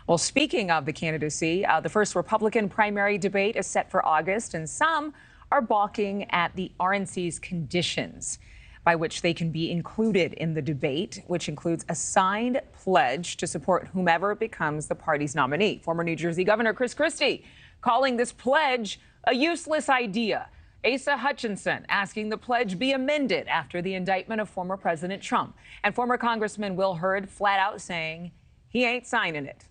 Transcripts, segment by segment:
Well, speaking of the candidacy, the first Republican primary debate is set for August, and some are balking at the RNC's conditions by which they can be included in the debate, which includes a signed pledge to support whomever becomes the party's nominee. Former New Jersey Governor Chris Christie calling this pledge a useless idea. Asa Hutchinson asking the pledge be amended after the indictment of former President Trump. And former Congressman Will Hurd flat out saying he ain't signing it.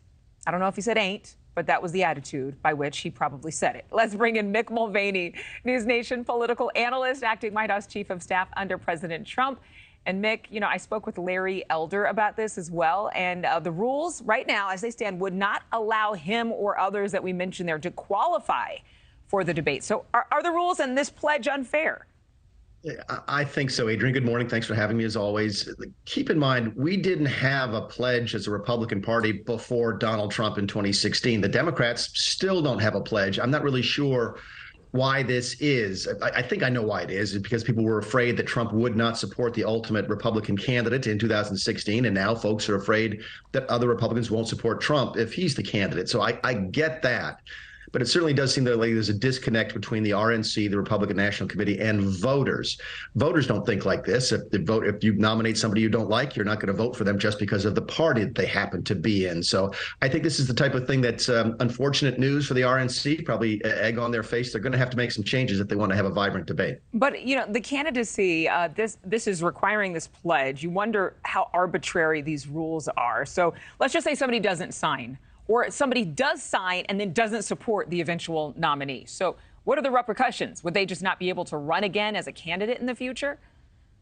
I don't know if he said ain't, but that was the attitude by which he probably said it. Let's bring in Mick Mulvaney, NewsNation political analyst, acting White House chief of staff under President Trump. And Mick, I spoke with Larry Elder about this as well. And the rules right now, as they stand, would not allow him or others that we mentioned there to qualify for the debate. So are the rules and this pledge unfair? I think so, Adrienne. Good morning. Thanks for having me, as always. Keep in mind, we didn't have a pledge as a Republican Party before Donald Trump in 2016. The Democrats still don't have a pledge. I'm not really sure why this is. I think I know why it is. It's because people were afraid that Trump would not support the ultimate Republican candidate in 2016. And now folks are afraid that other Republicans won't support Trump if he's the candidate. So I get that. But it certainly does seem that there's a disconnect between the RNC, the Republican National Committee, and voters. Voters don't think like this. If you nominate somebody you don't like, you're not going to vote for them just because of the party that they happen to be in. So I think this is the type of thing that's unfortunate news for the RNC, probably egg on their face. They're going to have to make some changes if they want to have a vibrant debate. But, the candidacy, this is requiring this pledge. You wonder how arbitrary these rules are. So let's just say somebody doesn't sign, or somebody does sign and then doesn't support the eventual nominee. So what are the repercussions? Would they just not be able to run again as a candidate in the future?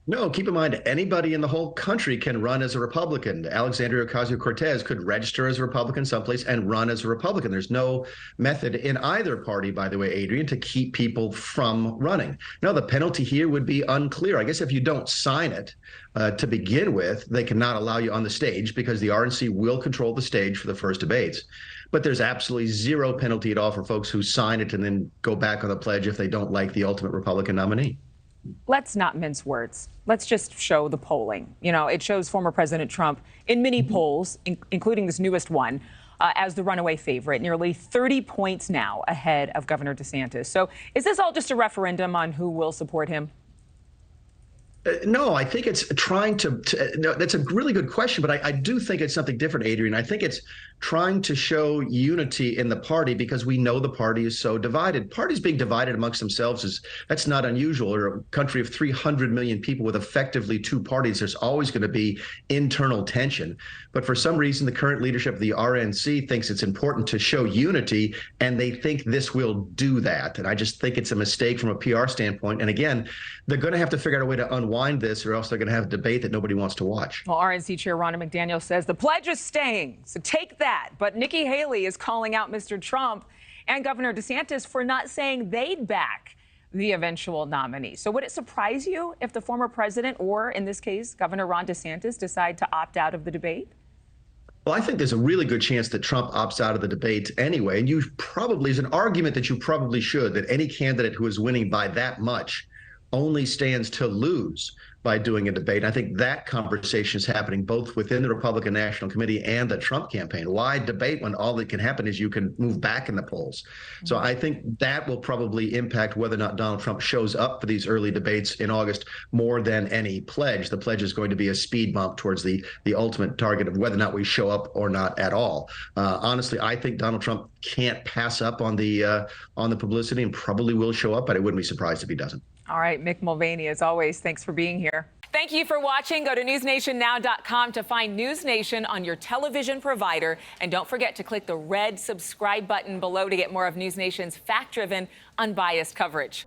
No, keep in mind, anybody in the whole country can run as a Republican. Alexandria Ocasio-Cortez could register as a Republican someplace and run as a Republican. There's no method in either party, by the way, Adrienne, to keep people from running. Now, the penalty here would be unclear. I guess if you don't sign it to begin with, they cannot allow you on the stage because the RNC will control the stage for the first debates. But there's absolutely zero penalty at all for folks who sign it and then go back on the pledge if they don't like the ultimate Republican nominee. Let's not mince words. Let's just show the polling. It shows former President Trump in many polls, including this newest one, as the runaway favorite, nearly 30 points now ahead of Governor DeSantis. So is this all just a referendum on who will support him? No, I think it's trying to no, that's a really good question, but I do think it's something different, Adrienne. I think it's trying to show unity in the party because we know the party is so divided. Parties being divided amongst themselves that's not unusual. We're a country of 300 million people with effectively two parties. There's always going to be internal tension. But for some reason, the current leadership of the RNC thinks it's important to show unity, and they think this will do that. And I just think it's a mistake from a PR standpoint. And again, they're going to have to figure out a way to unwind this, or else they're going to have a debate that nobody wants to watch. Well, RNC Chair Ronna McDaniel says the pledge is staying, so take that. But Nikki Haley is calling out Mr. Trump and Governor DeSantis for not saying they'd back the eventual nominee. So would it surprise you if the former president, or in this case, Governor Ron DeSantis, decide to opt out of the debate? Well, I think there's a really good chance that Trump opts out of the debate anyway. And there's an argument that you probably should, that any candidate who is winning by that much only stands to lose by doing a debate. I think that conversation is happening both within the Republican National Committee and the Trump campaign. Why debate when all that can happen is you can move back in the polls? So I think that will probably impact whether or not Donald Trump shows up for these early debates in August more than any pledge. The pledge is going to be a speed bump towards the ultimate target of whether or not we show up or not at all. Honestly, I think Donald Trump can't pass up on the publicity and probably will show up, but I wouldn't be surprised if he doesn't. All right, Mick Mulvaney, as always, thanks for being here. Thank you for watching. Go to newsnationnow.com to find NewsNation on your television provider. And don't forget to click the red subscribe button below to get more of NewsNation's fact-driven, unbiased coverage.